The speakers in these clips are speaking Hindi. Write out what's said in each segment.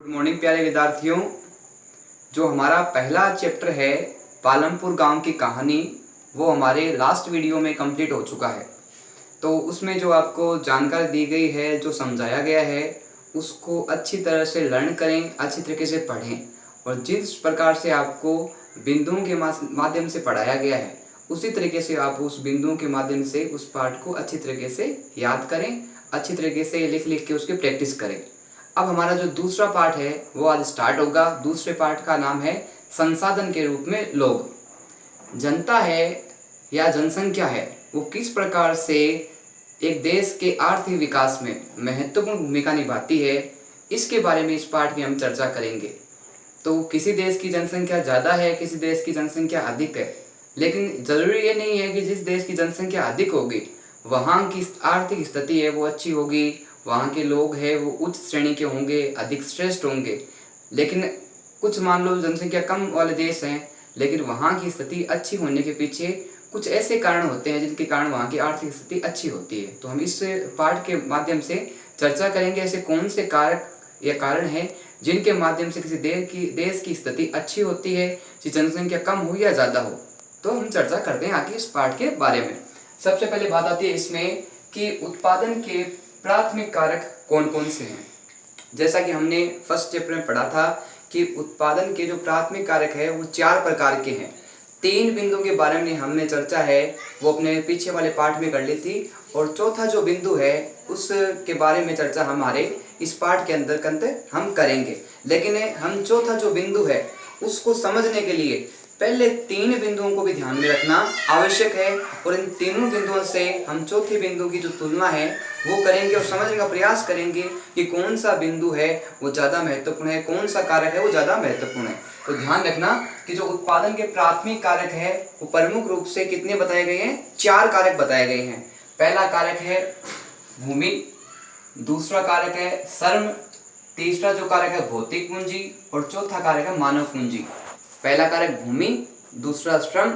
गुड मॉर्निंग प्यारे विद्यार्थियों। जो हमारा पहला चैप्टर है पालमपुर गांव की कहानी, वो हमारे लास्ट वीडियो में कंप्लीट हो चुका है। तो उसमें जो आपको जानकारी दी गई है, जो समझाया गया है, उसको अच्छी तरह से लर्न करें, अच्छी तरीके से पढ़ें और जिस प्रकार से आपको बिंदुओं के माध्यम से पढ़ाया गया है उसी तरीके से आप उस बिंदुओं के माध्यम से उस पाठ को अच्छी तरीके से याद करें, अच्छी तरीके से लिख लिख के उसकी प्रैक्टिस करें। अब हमारा जो दूसरा पार्ट है वो आज स्टार्ट होगा। दूसरे पार्ट का नाम है संसाधन के रूप में लोग। जनता है या जनसंख्या है, वो किस प्रकार से एक देश के आर्थिक विकास में महत्वपूर्ण भूमिका निभाती है, इसके बारे में इस पार्ट में हम चर्चा करेंगे। तो किसी देश की जनसंख्या ज़्यादा है, किसी देश की जनसंख्या अधिक है, लेकिन ज़रूरी ये नहीं है कि जिस देश की जनसंख्या अधिक होगी वहाँ की आर्थिक स्थिति है वो अच्छी होगी, वहाँ के लोग हैं वो उच्च श्रेणी के होंगे, अधिक श्रेष्ठ होंगे। लेकिन कुछ मान लो जनसंख्या कम वाले देश हैं, लेकिन वहाँ की स्थिति अच्छी होने के पीछे कुछ ऐसे कारण होते हैं जिनके कारण वहाँ की आर्थिक स्थिति अच्छी होती है। तो हम इस पाठ के माध्यम से चर्चा करेंगे ऐसे कौन से कारक या कारण है जिनके माध्यम से किसी देश की स्थिति अच्छी होती है, कि जनसंख्या कम हो या ज़्यादा हो। तो हम चर्चा करते हैं आगे इस पाठ के बारे में। सबसे पहले बात आती है इसमें कि उत्पादन के प्राथमिक कारक कौन कौन से हैं। जैसा कि हमने फर्स्ट चैप्टर में पढ़ा था कि उत्पादन के जो प्राथमिक कारक है वो 4 प्रकार के हैं। 3 बिंदुओं के बारे में हमने चर्चा है वो अपने पीछे वाले पाठ में कर ली थी, और चौथा जो बिंदु है उसके बारे में चर्चा हमारे इस पाठ के अंदर हम करेंगे। लेकिन हम चौथा जो बिंदु है उसको समझने के लिए पहले 3 बिंदुओं को भी ध्यान में रखना आवश्यक है, और इन तीनों बिंदुओं से हम चौथे बिंदु की जो तुलना है वो करेंगे और समझने का प्रयास करेंगे कि कौन सा बिंदु है वो ज़्यादा महत्वपूर्ण है, कौन सा कारक है वो ज़्यादा महत्वपूर्ण है। तो ध्यान रखना कि जो उत्पादन के प्राथमिक कारक है वो प्रमुख रूप से कितने बताए गए हैं, 4 कारक बताए गए हैं। पहला कारक है भूमि, दूसरा कारक है श्रम, तीसरा जो कारक है भौतिक पूंजी, और चौथा कारक है मानव पूंजी। पहला कारक भूमि, दूसरा श्रम,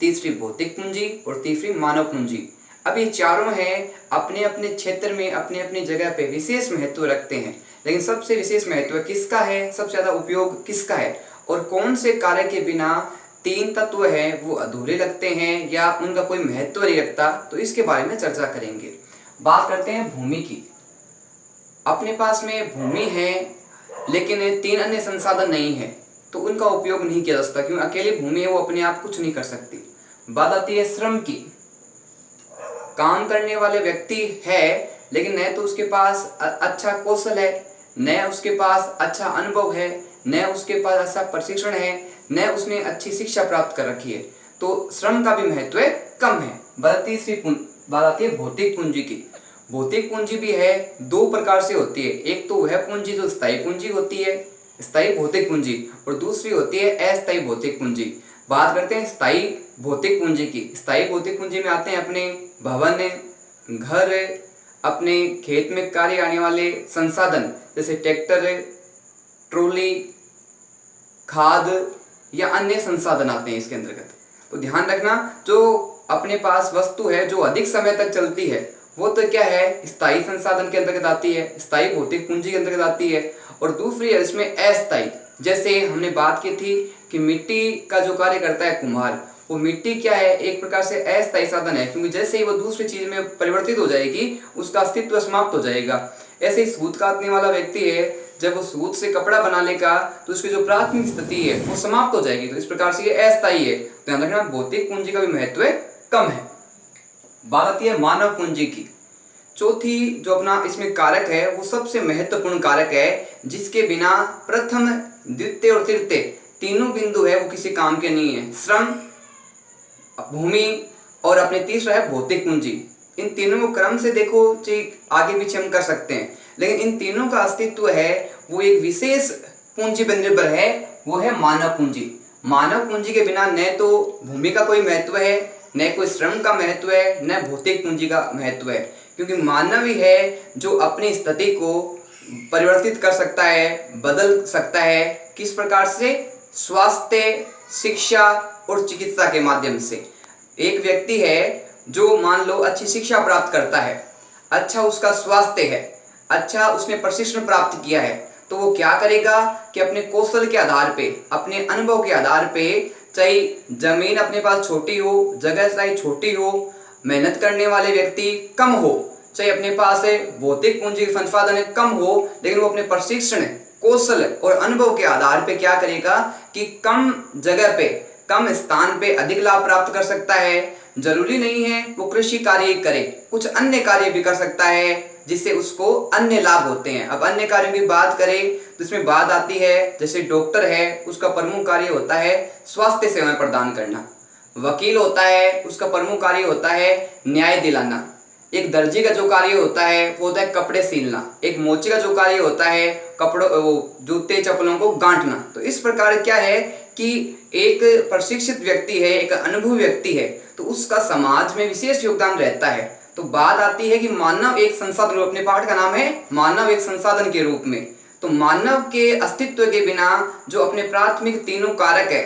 तीसरी भौतिक पूंजी और तीसरी मानव पूंजी। अब ये चारों हैं अपने अपने क्षेत्र में अपने अपनी जगह पे विशेष महत्व रखते हैं, लेकिन सबसे विशेष महत्व किसका है, सबसे ज़्यादा उपयोग किसका है, और कौन से कार्य के बिना 3 तत्व हैं वो अधूरे लगते हैं या उनका कोई महत्व नहीं रखता, तो इसके बारे में चर्चा करेंगे। बात करते हैं भूमि की। अपने पास में भूमि है लेकिन 3 अन्य संसाधन नहीं है तो उनका उपयोग नहीं किया जा सकता, क्योंकि अकेली भूमि है वो अपने आप कुछ नहीं कर सकती। बात आती है श्रम की। काम करने वाले व्यक्ति है लेकिन न तो उसके पास अच्छा कौशल है, न उसके पास अच्छा अनुभव है, न उसके पास अच्छा प्रशिक्षण है, न उसने अच्छी शिक्षा प्राप्त कर रखी है, तो श्रम का भी महत्व कम है। तीसरी बात आती है भौतिक पूंजी की। भौतिक पूंजी भी है, 2 प्रकार से होती है। एक तो वह पूंजी जो स्थायी पूंजी होती है, स्थायी भौतिक पूंजी, और दूसरी होती है अस्थायी भौतिक पूंजी। बात करते हैं स्थायी भौतिक पूंजी की। स्थायी भौतिक पूंजी में आते हैं अपने भवन, घर, अपने खेत में कार्य आने वाले संसाधन जैसे ट्रैक्टर, ट्रॉली, खाद या अन्य संसाधन आते हैं इसके अंतर्गत। तो ध्यान रखना, जो अपने पास वस्तु है जो अधिक समय तक चलती है वो तो क्या है, स्थायी संसाधन के अंतर्गत आती है, स्थायी भौतिक पूंजी के अंतर्गत आती है। और दूसरी है इसमें अस्थायी। जैसे हमने बात की थी कि मिट्टी का जो कार्य करता है कुम्हार, वो मिट्टी क्या है, एक प्रकार से अस्थायी साधन है, क्योंकि जैसे ही वो दूसरी चीज में परिवर्तित हो जाएगी उसका अस्तित्व समाप्त हो जाएगा। ऐसे ही सूत काटने वाला व्यक्ति है, जब वो सूत से कपड़ा बना लेगा तो उसकी जो प्राथमिक स्थिति है वो समाप्त हो जाएगी। तो इस प्रकार से ये अस्थायी है। ध्यान रखना, भौतिक पूंजी का भी महत्व कम है। बात आती है मानव पूंजी की। चौथी जो अपना इसमें कारक है वो सबसे महत्वपूर्ण कारक है, जिसके बिना प्रथम, द्वितीय और तृतीय तीनों बिंदु है वो किसी काम के नहीं है। श्रम, भूमि और अपने तीसरा है भौतिक पूंजी। इन तीनों को क्रम से देखो आगे पीछे हम कर सकते हैं, लेकिन इन तीनों का अस्तित्व है वो एक विशेष पूंजी पर निर्भर है, वो है मानव पूंजी। मानव पूंजी के बिना न तो भूमि का कोई महत्व है, न कोई श्रम का महत्व है, न भौतिक पूंजी का महत्व है, क्योंकि मानव ही है जो अपनी स्थिति को परिवर्तित कर सकता है, बदल सकता है। किस प्रकार से, स्वास्थ्य, शिक्षा और चिकित्सा के माध्यम से। एक व्यक्ति है जो मान लो अच्छी शिक्षा प्राप्त करता है, अच्छा उसका स्वास्थ्य है, अच्छा उसने प्रशिक्षण प्राप्त किया है, तो वो क्या करेगा कि अपने कौशल के आधार पे, अपने अनुभव के आधार पे, चाहे जमीन अपने पास छोटी हो, जगह चाहे छोटी हो, मेहनत करने वाले व्यक्ति कम हो, चाहे अपने पास भौतिक पूंजी संसाधन कम हो, लेकिन वो अपने प्रशिक्षण, कौशल और अनुभव के आधार पे क्या करेगा कि कम जगह पे, कम स्थान पे अधिक लाभ प्राप्त कर सकता है। जरूरी नहीं है वो कृषि कार्य करे, कुछ अन्य कार्य भी कर सकता है जिससे उसको अन्य लाभ होते हैं। अब अन्य कार्यों की बात करें तो इसमें बात आती है, जैसे डॉक्टर है, उसका प्रमुख कार्य होता है स्वास्थ्य सेवाएं प्रदान करना। वकील होता है, उसका प्रमुख कार्य होता है न्याय दिलाना। एक दर्जी का जो कार्य होता है वो होता है कपड़े सिलना। एक मोची का जो कार्य होता है कपड़ों, जूते चप्पलों को गांठना। तो इस प्रकार क्या है कि एक प्रशिक्षित व्यक्ति है, एक अनुभवी व्यक्ति है, तो उसका समाज में विशेष योगदान रहता है। तो बात आती है कि मानव एक संसाधन, अपने पाठ का नाम है मानव एक संसाधन के रूप में। तो मानव के अस्तित्व के बिना जो अपने प्राथमिक तीनों कारक है,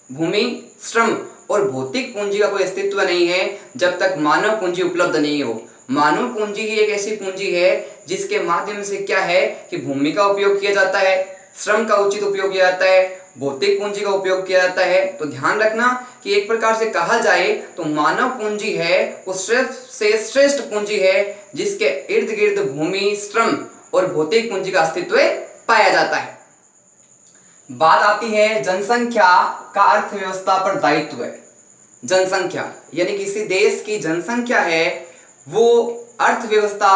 भूमि, श्रम और भौतिक पूंजी का कोई अस्तित्व नहीं है जब तक मानव पूंजी उपलब्ध नहीं हो। मानव पूंजी ही एक ऐसी पूंजी है जिसके माध्यम से क्या है कि भूमि का उपयोग किया जाता है, श्रम का उचित उपयोग किया जाता है, भौतिक पूंजी का उपयोग किया जाता है। तो ध्यान रखना कि एक प्रकार से कहा जाए तो मानव पूंजी है वो श्रेष्ठ से श्रेष्ठ पूंजी है जिसके इर्द गिर्द भूमि, श्रम और भौतिक पूंजी का अस्तित्व पाया जाता है। बात आती है जनसंख्या का अर्थव्यवस्था पर दायित्व है। जनसंख्या यानी किसी देश की जनसंख्या है वो अर्थव्यवस्था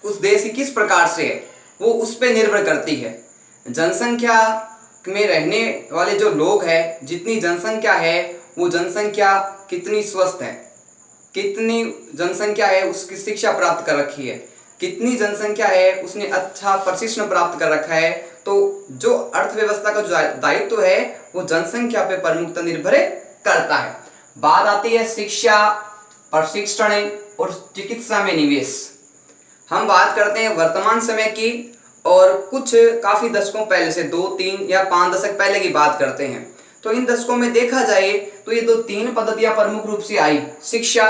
उस देश की किस प्रकार से है वो उस पर निर्भर करती है। जनसंख्या में रहने वाले जो लोग हैं, जितनी जनसंख्या है वो जनसंख्या कितनी स्वस्थ है, कितनी जनसंख्या है उसकी शिक्षा प्राप्त कर रखी है, कितनी जनसंख्या है उसने अच्छा प्रशिक्षण प्राप्त कर रखा है। तो जो अर्थव्यवस्था का जो दायित्व है वो जनसंख्या पे प्रमुखतः निर्भर करता है। बात आती है शिक्षा, प्रशिक्षण और चिकित्सा में निवेश। हम बात करते हैं वर्तमान समय की और कुछ काफी दशकों पहले से, 2, 3 या 5 दशक पहले की बात करते हैं। तो इन दशकों में देखा जाए तो ये 3 पद्धतियां प्रमुख रूप से आई, शिक्षा,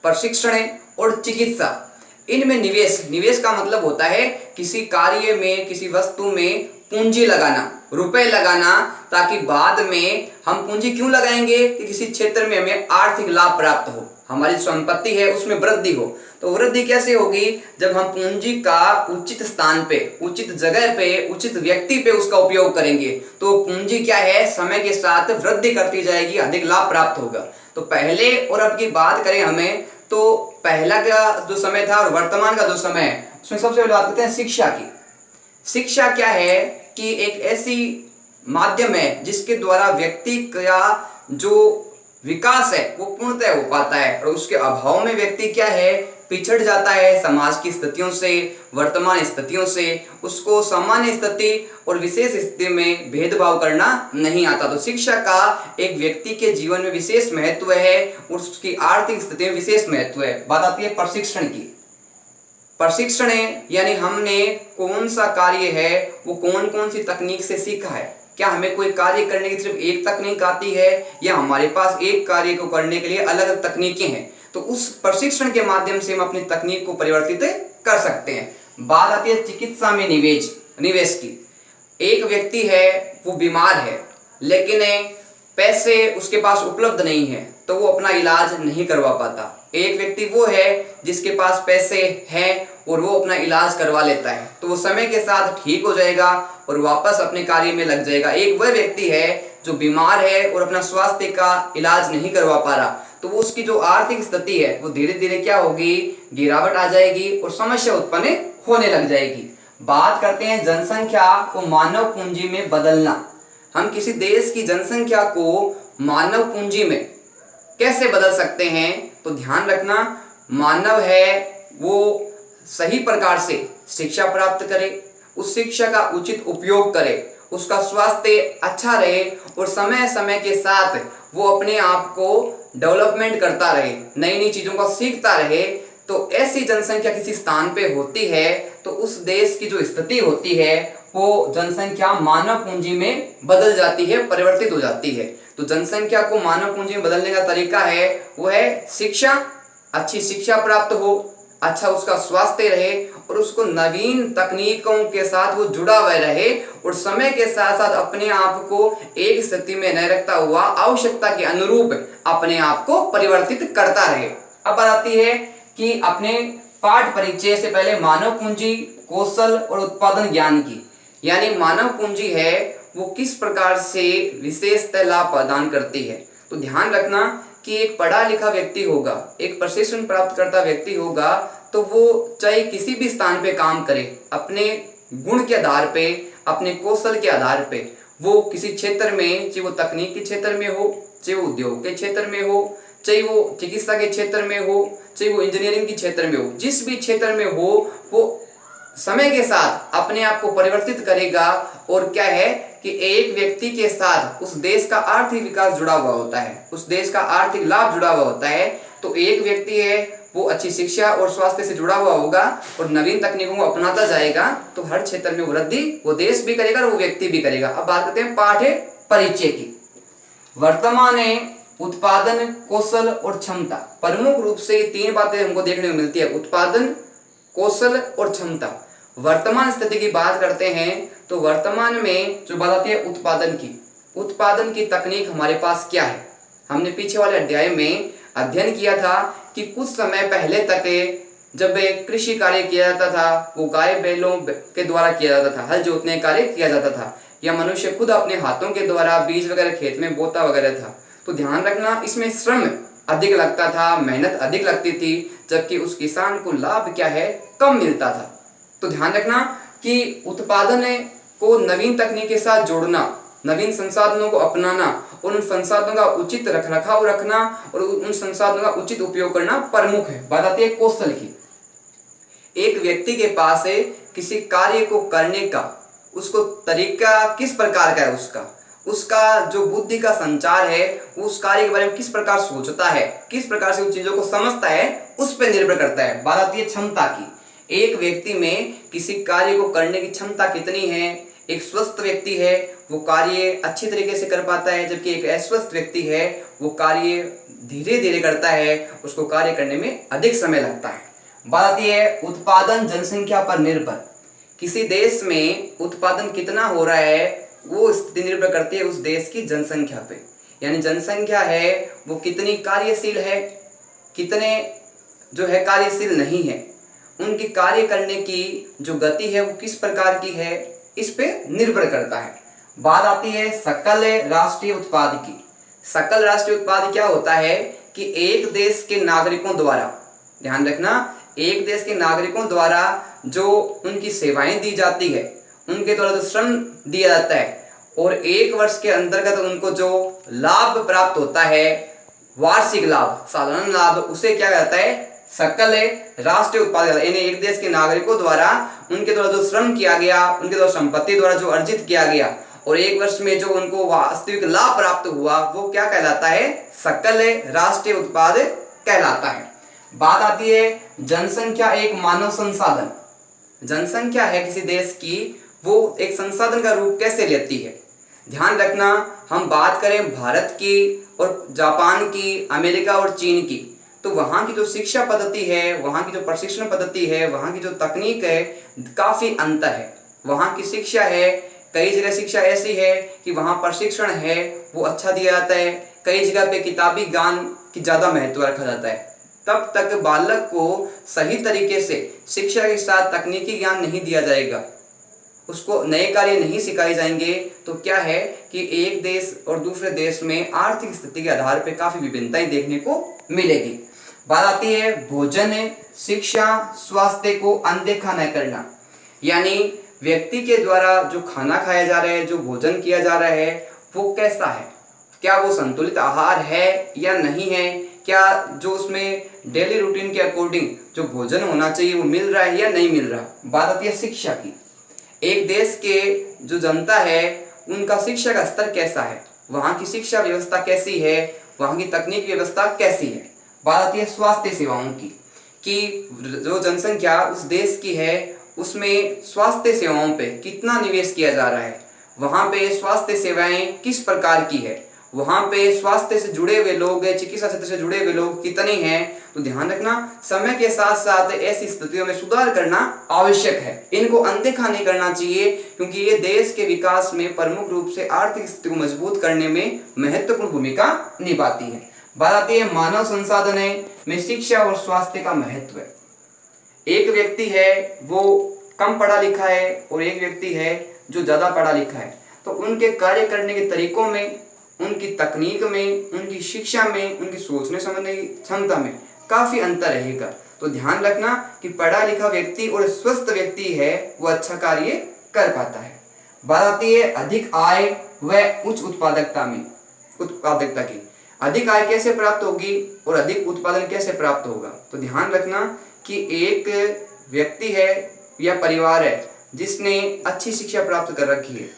प्रशिक्षण और चिकित्सा। इनमें निवेश का मतलब होता है किसी कार्य में, किसी वस्तु में पूंजी लगाना, रुपए लगाना, ताकि बाद में हम पूंजी क्यों लगाएंगे कि किसी क्षेत्र में हमें आर्थिक लाभ प्राप्त हो, हमारी संपत्ति है उसमें वृद्धि हो। तो वृद्धि कैसे होगी? जब हम पूंजी का उचित स्थान पे, उचित जगह पे, उचित व्यक्ति पे उसका उपयोग करेंगे तो पूंजी क्या है, समय के साथ वृद्धि करती जाएगी, अधिक लाभ प्राप्त होगा। तो पहले और अब की बात करें हमें, तो पहला का जो समय था और वर्तमान का जो समय है उसमें सबसे पहले बात करते हैं शिक्षा की। शिक्षा क्या है कि एक ऐसी माध्यम है जिसके द्वारा व्यक्ति का जो विकास है वो पूर्णतः हो पाता है, और उसके अभाव में व्यक्ति क्या है, पिछड़ जाता है समाज की स्थितियों से, वर्तमान स्थितियों से। उसको सामान्य स्थिति और विशेष स्थिति में भेदभाव करना नहीं आता। तो शिक्षा का एक व्यक्ति के जीवन में विशेष महत्व है और उसकी आर्थिक स्थिति में विशेष महत्व है। बात आती है प्रशिक्षण की। प्रशिक्षण यानी हमने कौन सा कार्य है वो कौन कौन सी तकनीक से सीखा है। क्या हमें कोई कार्य करने की सिर्फ एक तकनीक आती है या हमारे पास एक कार्य को करने के लिए अलग अलग तकनीकें हैं? तो उस प्रशिक्षण के माध्यम से हम अपनी तकनीक को परिवर्तित कर सकते हैं। बात आती है चिकित्सा में निवेश की। एक व्यक्ति है वो बीमार है लेकिन पैसे उसके पास उपलब्ध नहीं है तो वो अपना इलाज नहीं करवा पाता। एक व्यक्ति वो है जिसके पास पैसे हैं और वो अपना इलाज करवा लेता है, तो वो समय के साथ ठीक हो जाएगा और वापस अपने कार्य में लग जाएगा। एक वह व्यक्ति है जो बीमार है और अपना स्वास्थ्य का इलाज नहीं करवा पा रहा, तो वो उसकी जो आर्थिक स्थिति है वो धीरे धीरे क्या होगी, गिरावट आ जाएगी और समस्या उत्पन्न होने लग जाएगी। बात करते हैं जनसंख्या को मानव पूंजी में बदलना। हम किसी देश की जनसंख्या को मानव पूंजी में कैसे बदल सकते हैं? तो ध्यान रखना, मानव है वो सही प्रकार से शिक्षा प्राप्त करे, उस शिक्षा का उचित उपयोग करे, उसका स्वास्थ्य अच्छा रहे और समय समय के साथ वो अपने आप को डेवलपमेंट करता रहे, नई नई चीजों को सीखता रहे। तो ऐसी जनसंख्या किसी स्थान पे होती है तो उस देश की जो स्थिति होती है वो जनसंख्या मानव पूंजी में बदल जाती है, परिवर्तित हो जाती है। तो जनसंख्या को मानव पूंजी में बदलने का तरीका है वो है शिक्षा, अच्छी शिक्षा प्राप्त हो, अच्छा उसका स्वास्थ्य रहे और उसको नवीन तकनीकों के साथ वो जुड़ा हुआ रहे और समय के साथ साथ अपने आप को एक स्थिति में न रखता हुआ आवश्यकता के अनुरूप अपने आप को परिवर्तित करता रहे। अब बात आती है कि अपने पाठ परिचय से पहले मानव पूंजी, कौशल और उत्पादन ज्ञान की, यानी मानव पूंजी है वो किस प्रकार से विशेषतः लाभ प्रदान करती है। तो ध्यान रखना कि एक पढ़ा लिखा व्यक्ति होगा, एक प्रशिक्षण प्राप्त करता व्यक्ति होगा, तो वो चाहे किसी भी स्थान पे काम करे, अपने गुण के आधार पे, अपने कौशल के आधार पे वो किसी क्षेत्र में, चाहे वो तकनीक के क्षेत्र में हो, चाहे वो उद्योग के क्षेत्र में हो, चाहे वो चिकित्सा के क्षेत्र में हो, चाहे वो इंजीनियरिंग के क्षेत्र में हो, जिस भी क्षेत्र में हो वो समय के साथ अपने आप को परिवर्तित करेगा। और क्या है कि एक व्यक्ति के साथ उस देश का आर्थिक विकास जुड़ा हुआ होता है, उस देश का आर्थिक लाभ जुड़ा हुआ होता है। तो एक व्यक्ति है वो अच्छी शिक्षा और स्वास्थ्य से जुड़ा हुआ होगा और नवीन तकनीकों को अपनाता जाएगा, तो हर क्षेत्र में वृद्धि वो देश भी करेगा और वो व्यक्ति भी करेगा। अब बात करते हैं पाठ परिचय की। वर्तमान उत्पादन, कौशल और क्षमता, प्रमुख रूप से 3 बातें हमको देखने को मिलती है, उत्पादन, कौशल और क्षमता। वर्तमान स्थिति की बात करते हैं तो वर्तमान में जो बात आती है उत्पादन की तकनीक हमारे पास क्या है। हमने पीछे वाले अध्याय में अध्ययन किया था कि कुछ समय पहले तक जब कृषि कार्य किया जाता था वो गाय बैलों के द्वारा किया जाता था, हल जोतने कार्य किया जाता था, या मनुष्य खुद अपने हाथों के द्वारा बीज वगैरह खेत में बोता वगैरह था। तो ध्यान रखना इसमें श्रम अधिक लगता था, मेहनत अधिक लगती थी, जबकि उस किसान को लाभ क्या है, कम मिलता था। तो ध्यान रखना कि उत्पादन को नवीन तकनीक के साथ जोड़ना, नवीन संसाधनों को अपनाना और उन संसाधनों का उचित रखरखाव रखना और उन संसाधनों का उचित उपयोग करना प्रमुख है। बात आती है कौशल की। एक व्यक्ति के पास किसी कार्य को करने का उसको तरीका किस प्रकार का है, उसका जो बुद्धि का संचार है, उस कार्य के बारे में किस प्रकार सोचता है, किस प्रकार से उन चीजों को समझता है, उस पर निर्भर करता है। बात आती है क्षमता की। एक व्यक्ति में किसी कार्य को करने की क्षमता कितनी है। एक स्वस्थ व्यक्ति है वो कार्य अच्छी तरीके से कर पाता है, जबकि एक अस्वस्थ व्यक्ति है वो कार्य धीरे धीरे करता है, उसको कार्य करने में अधिक समय लगता है। बात आती है उत्पादन जनसंख्या पर निर्भर। किसी देश में उत्पादन कितना हो रहा है वो स्थिति निर्भर करती है उस देश की जनसंख्या पे, यानी जनसंख्या है वो कितनी कार्यशील है, कितने जो है कार्यशील नहीं है, उनकी कार्य करने की जो गति है वो किस प्रकार की है, इस पे निर्भर करता है। बात आती है सकल राष्ट्रीय उत्पाद की। सकल राष्ट्रीय उत्पाद क्या होता है कि एक देश के नागरिकों द्वारा, ध्यान रखना, एक देश के नागरिकों द्वारा जो उनकी सेवाएं दी जाती है, उनके द्वारा जो श्रम दिया जाता है और 1 वर्ष के अंतर्गत उनको जो लाभ प्राप्त होता है, वार्षिक लाभ, सालाना लाभ, उसे क्या कहता है, सकल राष्ट्रीय उत्पाद। यानी एक देश के नागरिकों द्वारा उनके द्वारा जो श्रम किया गया, उनके द्वारा संपत्ति द्वारा जो अर्जित किया गया और 1 वर्ष में जो उनको वास्तविक लाभ प्राप्त हुआ, वो क्या कहलाता है, सकल राष्ट्रीय उत्पाद कहलाता है। बात आती है जनसंख्या एक मानव संसाधन। जनसंख्या है किसी देश की, वो एक संसाधन का रूप कैसे लेती है। ध्यान रखना, हम बात करें भारत की और जापान की, अमेरिका और चीन की, तो वहाँ की जो शिक्षा पद्धति है, वहाँ की जो प्रशिक्षण पद्धति है, वहाँ की जो तकनीक है, काफ़ी अंतर है। वहाँ की शिक्षा है, कई जगह शिक्षा ऐसी है कि वहाँ प्रशिक्षण है वो अच्छा दिया जाता है, कई जगह पे किताबी ज्ञान की ज़्यादा महत्व रखा जाता है। तब तक बालक को सही तरीके से शिक्षा के साथ तकनीकी ज्ञान नहीं दिया जाएगा, उसको नए कार्य नहीं सिखाए जाएंगे, तो क्या है कि एक देश और दूसरे देश में आर्थिक स्थिति के आधार पर काफ़ी विभिन्नताएं देखने को मिलेगी। बात आती है भोजन, शिक्षा, स्वास्थ्य को अनदेखा न करना। यानी व्यक्ति के द्वारा जो खाना खाया जा रहा है, जो भोजन किया जा रहा है, वो कैसा है, क्या वो संतुलित आहार है या नहीं है, क्या जो उसमें डेली रूटीन के अकॉर्डिंग जो भोजन होना चाहिए वो मिल रहा है या नहीं मिल रहा। बात आती है शिक्षा की। एक देश के जो जनता है उनका शिक्षा का स्तर कैसा है, वहाँ की शिक्षा व्यवस्था कैसी है, वहाँ की तकनीक व्यवस्था कैसी है। बात आती है स्वास्थ्य सेवाओं की कि जो जनसंख्या उस देश की है उसमें स्वास्थ्य सेवाओं पे कितना निवेश किया जा रहा है, वहाँ पे स्वास्थ्य सेवाएं किस प्रकार की है, वहां पे स्वास्थ्य से जुड़े हुए लोग, चिकित्सा क्षेत्र से जुड़े हुए लोग कितने हैं, तो ध्यान रखना समय के साथ साथ ऐसी स्थितियों में सुधार करना आवश्यक है। इनको अनदेखा नहीं करना चाहिए, क्योंकि ये देश के विकास में प्रमुख रूप से आर्थिक स्थिति को मजबूत करने में महत्वपूर्ण भूमिका निभाती है। बात आती है मानव संसाधन में शिक्षा और स्वास्थ्य का महत्व। एक व्यक्ति है वो कम पढ़ा लिखा है और एक व्यक्ति है जो ज्यादा पढ़ा लिखा है, तो उनके कार्य करने के तरीकों में, उनकी तकनीक में, उनकी शिक्षा में, उनकी सोचने समझने की क्षमता में काफी अंतर रहेगा। तो ध्यान रखना कि पढ़ा लिखा व्यक्ति और स्वस्थ व्यक्ति है वो अच्छा कार्य कर पाता है। बात आती है अधिक आय व उच्च उत्पादकता की। अधिक आय कैसे प्राप्त होगी और अधिक उत्पादन कैसे प्राप्त होगा, तो ध्यान रखना कि एक व्यक्ति है या परिवार है जिसने अच्छी शिक्षा प्राप्त कर रखी है,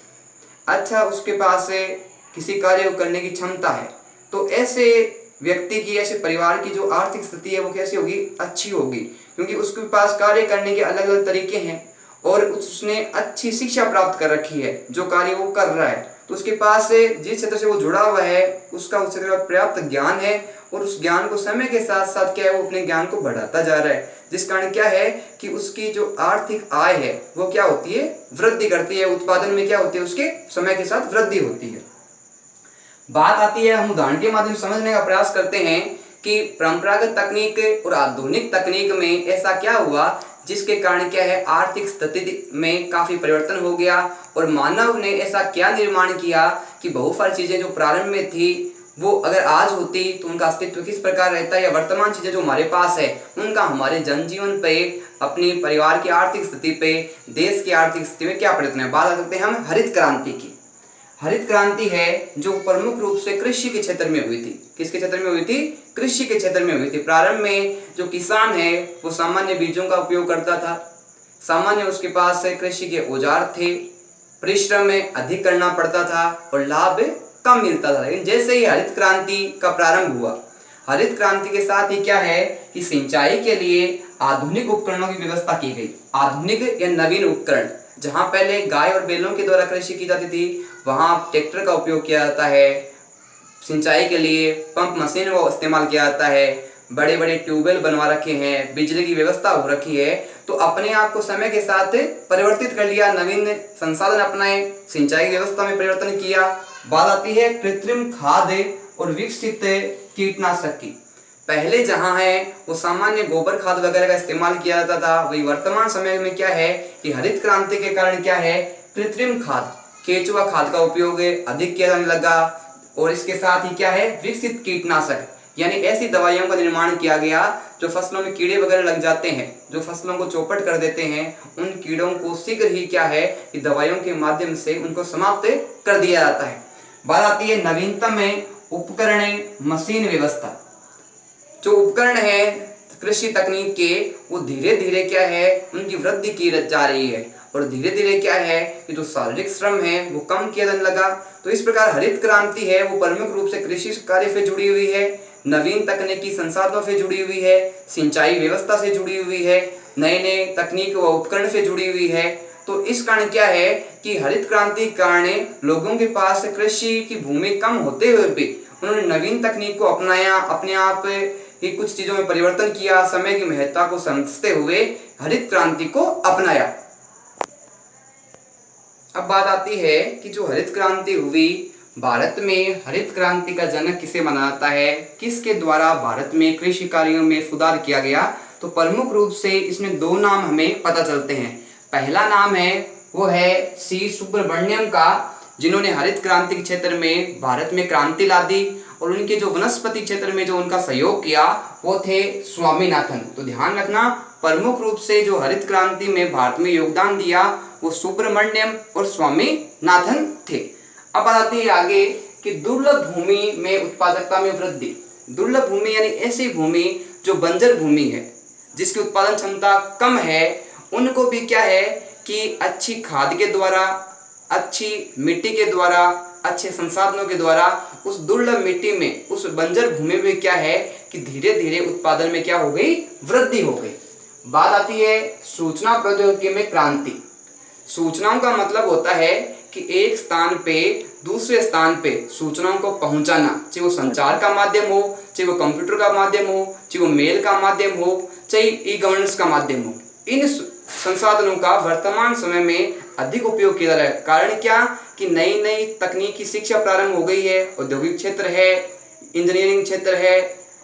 अच्छा उसके पास किसी कार्य को करने की क्षमता है, तो ऐसे व्यक्ति की, ऐसे परिवार की जो आर्थिक स्थिति है वो कैसी होगी, अच्छी होगी, क्योंकि उसके पास कार्य करने के अलग अलग तरीके हैं और उसने अच्छी शिक्षा प्राप्त कर रखी है जो कार्य वो कर रहा है। तो उसके पास जिस क्षेत्र से वो जुड़ा हुआ है उसका उस क्षेत्र का पर्याप्त ज्ञान है और उस ज्ञान को समय के साथ साथ क्या है वो अपने ज्ञान को बढ़ाता जा रहा है, जिस कारण क्या है कि उसकी जो आर्थिक आय है वो क्या होती है, वृद्धि करती है। उत्पादन में क्या होती है, उसके समय के साथ वृद्धि होती है। बात आती है, हम उदाहरण के माध्यम से समझने का प्रयास करते हैं कि परंपरागत तकनीक और आधुनिक तकनीक में ऐसा क्या हुआ जिसके कारण क्या है आर्थिक स्थिति में काफी परिवर्तन हो गया और मानव ने ऐसा क्या निर्माण किया कि बहुत सारी चीजें जो प्रारंभ में थी वो अगर आज होती तो उनका अस्तित्व किस प्रकार रहता है, या वर्तमान चीजें जो हमारे पास है उनका हमारे जनजीवन पे, अपनी परिवार की आर्थिक स्थिति पे, देश की आर्थिक स्थिति में क्या परिवर्तन है। बात करते हैं हम हरित क्रांति की। हरित क्रांति है जो प्रमुख रूप से कृषि के क्षेत्र में हुई थी। किसके क्षेत्र में हुई थी, कृषि के क्षेत्र में हुई थी। प्रारंभ में जो किसान है वो सामान्य बीजों का उपयोग करता था, सामान्य उसके पास कृषि के औजार थे, परिश्रम में अधिक करना पड़ता था और लाभ कम मिलता था। लेकिन जैसे ही हरित क्रांति का प्रारंभ हुआ, हरित क्रांति के साथ ही क्या है कि सिंचाई के लिए आधुनिक उपकरणों की व्यवस्था की गई। आधुनिक या नवीन उपकरण, जहां पहले गाय और बैलों के द्वारा कृषि की जाती थी वहां ट्रैक्टर का उपयोग किया जाता है। सिंचाई के लिए पंप मशीन का इस्तेमाल किया जाता है, बड़े बड़े ट्यूबवेल बनवा रखे हैं, बिजली की व्यवस्था हो रखी है। तो अपने आप को समय के साथ परिवर्तित कर लिया, नवीन संसाधन अपनाए, सिंचाई की व्यवस्था में परिवर्तन किया। बात आती है कृत्रिम खाद और विकसित कीटनाशक की। पहले जहां है वो सामान्य गोबर खाद वगैरह का इस्तेमाल किया जाता था, वही वर्तमान समय में क्या है कि हरित क्रांति के कारण क्या है कृत्रिम खाद, केचुआ खाद का उपयोग अधिक किया जाने लगा और इसके साथ ही क्या है विकसित कीटनाशक, यानी ऐसी दवाइयों का निर्माण किया गया जो फसलों में कीड़े वगैरह लग जाते हैं, जो फसलों को चौपट कर देते हैं, उन कीड़ों को शीघ्र ही क्या है कि दवाइयों के माध्यम से उनको समाप्त कर दिया जाता है। बात आती है नवीनतम उपकरण मशीन व्यवस्था। जो उपकरण है कृषि तकनीक के वो धीरे धीरे क्या है उनकी वृद्धि की जा रही है और धीरे धीरे क्या है कि जो शारीरिक श्रम है वो कम किया जाने लगा। तो इस प्रकार हरित क्रांति है वो प्रमुख रूप से कृषि कार्य से जुड़ी हुई है, नवीन तकनीकी संसाधनों से जुड़ी हुई है, सिंचाई व्यवस्था से जुड़ी हुई है, नए नए तकनीक व उपकरण से जुड़ी हुई है। तो इस कारण क्या है कि हरित क्रांति के कारण लोगों के पास कृषि की भूमि कम होते हुए भी उन्होंने नवीन तकनीक को अपनाया, अपने आप ही कुछ चीजों में परिवर्तन किया, समय की महत्ता को समझते हुए हरित क्रांति को अपनाया। अब बात आती है कि जो हरित क्रांति हुई भारत में, हरित क्रांति का जनक किसे माना जाता है, किसके द्वारा भारत में कृषि कार्यों में सुधार किया गया, तो प्रमुख रूप से इसमें दो नाम हमें पता चलते हैं। पहला नाम है वो है सी सुब्रमण्यम का, जिन्होंने हरित क्रांति के क्षेत्र में भारत में क्रांति ला दी और उनके जो वनस्पति क्षेत्र में जो उनका सहयोग किया वो थे स्वामीनाथन। तो ध्यान रखना प्रमुख रूप से जो हरित क्रांति में भारत में योगदान दिया वो सुब्रमण्यम और स्वामीनाथन थे। अब आती है आगे कि दुर्लभ भूमि में उत्पादकता में वृद्धि। दुर्लभ भूमि यानी ऐसी भूमि जो बंजर भूमि है, जिसकी उत्पादन क्षमता कम है, उनको भी क्या है कि अच्छी खाद के द्वारा, अच्छी मिट्टी के द्वारा, अच्छे संसाधनों के द्वारा उस दुर्लभ मिट्टी में, उस बंजर भूमि में क्या है कि धीरे धीरे उत्पादन में क्या हो गई, वृद्धि हो गई। बात आती है सूचना प्रौद्योगिकी में क्रांति। सूचनाओं का मतलब होता है कि एक स्थान पे दूसरे स्थान पे सूचनाओं को पहुंचाना, चाहे वो संचार का माध्यम हो, चाहे वो कंप्यूटर का माध्यम हो, चाहे वो मेल का माध्यम हो, चाहे ई गवर्नेंस का माध्यम हो, इन संसाधनों का वर्तमान समय में अधिक उपयोग किया जा रहा है। कारण क्या कि नई नई तकनीकी शिक्षा प्रारंभ हो गई है, औद्योगिक क्षेत्र है, इंजीनियरिंग क्षेत्र है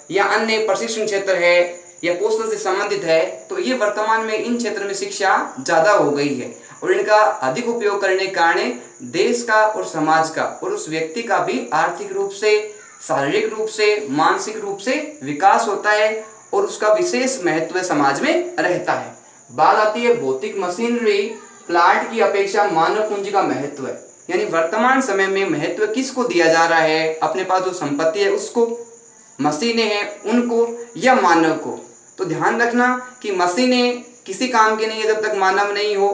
या अन्य प्रशिक्षण क्षेत्र है या कौशल से संबंधित है, तो ये वर्तमान में इन क्षेत्र में शिक्षा ज़्यादा हो गई है और इनका अधिक उपयोग करने के कारण देश का और समाज का और उस व्यक्ति का भी आर्थिक रूप से, शारीरिक रूप से, मानसिक रूप से विकास होता है और उसका विशेष महत्व समाज में रहता है। बात आती है भौतिक मशीनरी प्लांट की अपेक्षा मानव पूंजी का महत्व है, यानी वर्तमान समय में महत्व किसको दिया जा रहा है, अपने पास जो संपत्ति है उसको, मशीनें हैं उनको या मानव को। तो ध्यान रखना कि मशीनें किसी काम के नहीं है जब तक मानव नहीं हो,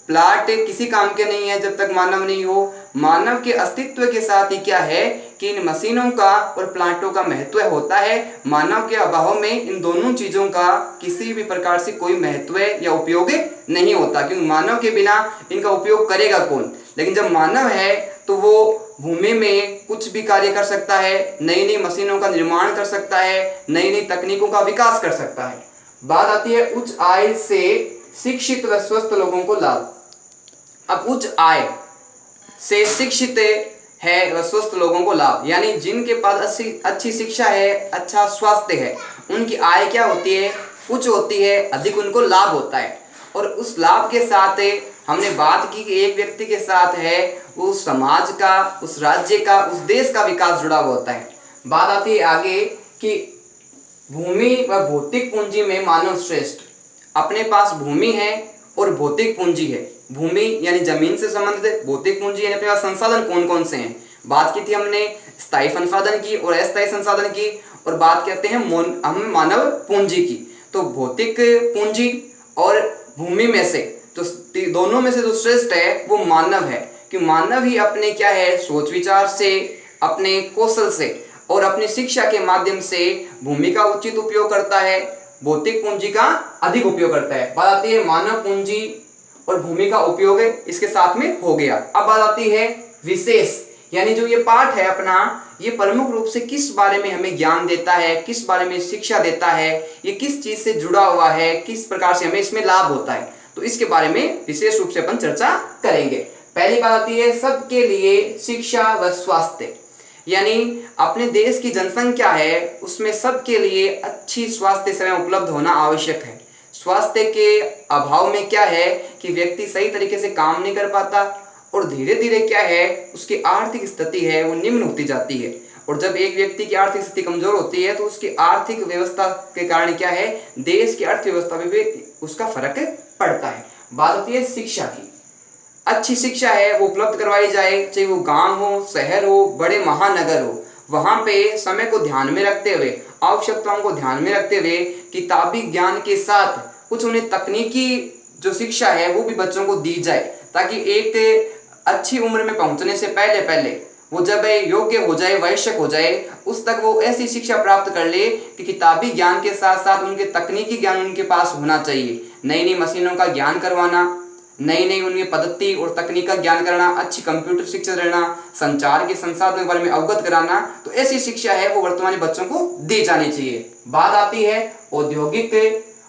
प्लांट किसी काम के नहीं है जब तक मानव नहीं हो। मानव के अस्तित्व के साथ ही क्या है कि इन मशीनों का और प्लांटों का महत्व होता है। मानव के अभाव में इन दोनों चीज़ों का किसी भी प्रकार से कोई महत्व या उपयोग नहीं होता, क्योंकि मानव के बिना इनका उपयोग करेगा कौन। लेकिन जब मानव है तो वो भूमि में कुछ भी कार्य कर सकता है, नई नई मशीनों का निर्माण कर सकता है, नई नई तकनीकों का विकास कर सकता है। बात आती है उच्च आय से शिक्षित व स्वस्थ लोगों को लाभ। अब उच्च आय से शिक्षित है व स्वस्थ लोगों को लाभ, यानी जिनके पास अच्छी शिक्षा है, अच्छा स्वास्थ्य है, उनकी आय क्या होती है, उच्च होती है, अधिक उनको लाभ होता है। और उस लाभ के साथ हमने बात की कि एक व्यक्ति के साथ है वो समाज का, उस राज्य का, उस देश का विकास जुड़ा हुआ होता है। बात आती है आगे कि भूमि व भौतिक पूंजी में मानव श्रेष्ठ। अपने पास भूमि है और भौतिक पूंजी है। भूमि यानी जमीन से संबंधित, भौतिक पूंजी यानी अपने पास संसाधन कौन कौन से हैं। बात की थी हमने स्थायी संसाधन की और अस्थायी संसाधन की, और बात करते हैं हम मानव पूंजी की। तो भौतिक पूंजी और भूमि में से तो दोनों में से जो श्रेष्ठ है वो मानव है, कि मानव ही अपने क्या है सोच विचार से, अपने कौशल से और अपनी शिक्षा के माध्यम से भूमि का उचित उपयोग करता है, भौतिक पूंजी का अधिक उपयोग करता है। बात आती है मानव पूंजी और भूमि का उपयोग इसके साथ में हो गया। अब बात आती है विशेष, यानी जो ये पाठ है अपना, ये प्रमुख रूप से किस बारे में हमें ज्ञान देता है, किस बारे में शिक्षा देता है, ये किस चीज से जुड़ा हुआ है, किस प्रकार से हमें इसमें लाभ होता है, तो इसके बारे में विशेष रूप से अपन चर्चा करेंगे। पहली बात आती है सबके लिए शिक्षा व स्वास्थ्य, यानी अपने देश की जनसंख्या है उसमें सबके लिए अच्छी स्वास्थ्य सेवाएं उपलब्ध होना आवश्यक है। स्वास्थ्य के अभाव में क्या है कि व्यक्ति सही तरीके से काम नहीं कर पाता और धीरे धीरे क्या है उसकी आर्थिक स्थिति है वो निम्न होती जाती है। और जब एक व्यक्ति की आर्थिक स्थिति कमजोर होती है तो उसकी आर्थिक व्यवस्था के कारण क्या है देश की अर्थव्यवस्था में भी उसका फर्क पड़ता है। बात होती है शिक्षा की। अच्छी शिक्षा है वो उपलब्ध करवाई जाए, चाहे वो गांव हो, शहर हो, बड़े महानगर हो। वहां पे समय को ध्यान में रखते हुए, आवश्यकताओं को ध्यान में रखते हुए किताबी ज्ञान के साथ कुछ उन्हें तकनीकी जो शिक्षा है वो भी बच्चों को दी जाए, ताकि एक अच्छी उम्र में पहुंचने से पहले वो जब योग्य हो जाए, वयस्क हो जाए, उस तक वो ऐसी शिक्षा प्राप्त कर ले कि किताबी ज्ञान के साथ साथ उनके तकनीकी ज्ञान उनके पास होना चाहिए। नई नई मशीनों का ज्ञान करवाना, नई नई उनकी पद्धति और तकनीक का ज्ञान कराना, अच्छी कंप्यूटर शिक्षा देना, संचार के संसाधनों के बारे में अवगत कराना, तो ऐसी शिक्षा है वो वर्तमान बच्चों को दी जानी चाहिए। बात आती है औद्योगिक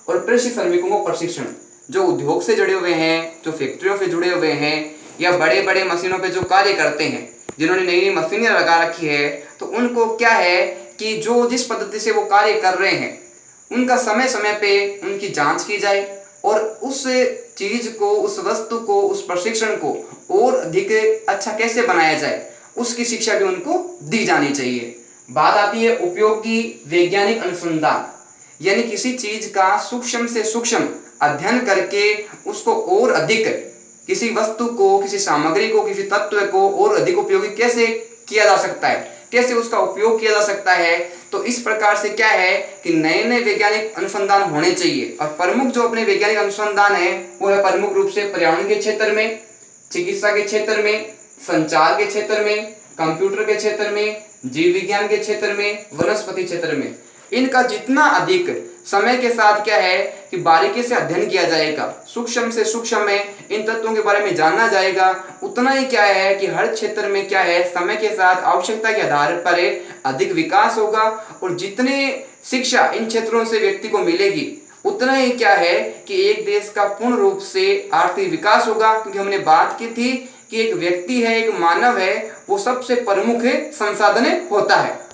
और कृषि श्रमिकों को प्रशिक्षण। जो उद्योग से जुड़े हुए हैं, जो फैक्ट्रियों से जुड़े हुए हैं या बड़े बड़े मशीनों पे जो कार्य करते हैं, जिन्होंने नई नई मशीनें लगा रखी है, तो उनको क्या है कि जो जिस पद्धति से वो कार्य कर रहे हैं उनका समय समय पे उनकी जांच की जाए और उस चीज को, उस वस्तु को, उस प्रशिक्षण को और अधिक अच्छा कैसे बनाया जाए उसकी शिक्षा भी उनको दी जानी चाहिए। बात आती है उपयोगी वैज्ञानिक अनुसंधान, यानी किसी चीज का सूक्ष्म से सूक्ष्म अध्ययन करके उसको और अधिक, किसी वस्तु को, किसी सामग्री को, किसी तत्व को और अधिक उपयोगी कैसे किया जा सकता है, कैसे उसका उपयोग किया जा सकता है। तो इस प्रकार से क्या है कि नए नए वैज्ञानिक अनुसंधान होने चाहिए। और प्रमुख जो अपने वैज्ञानिक अनुसंधान है वो है प्रमुख रूप से पर्यावरण के क्षेत्र में, चिकित्सा के क्षेत्र में, संचार के क्षेत्र में, कंप्यूटर के क्षेत्र में, जीव विज्ञान के क्षेत्र में, वनस्पति क्षेत्र में। इनका जितना अधिक समय के साथ क्या है कि बारीकी से अध्ययन किया जाएगा, सूक्ष्म से सूक्ष्म में इन तत्वों के बारे में जानना जाएगा, उतना ही क्या है कि हर क्षेत्र में क्या है समय के साथ आवश्यकता के आधार पर अधिक विकास होगा। और जितने शिक्षा इन क्षेत्रों से व्यक्ति को मिलेगी उतना ही क्या है कि एक देश का पूर्ण रूप से आर्थिक विकास होगा। क्योंकि हमने बात की थी कि एक व्यक्ति है, एक मानव है, वो सबसे प्रमुख संसाधन होता है।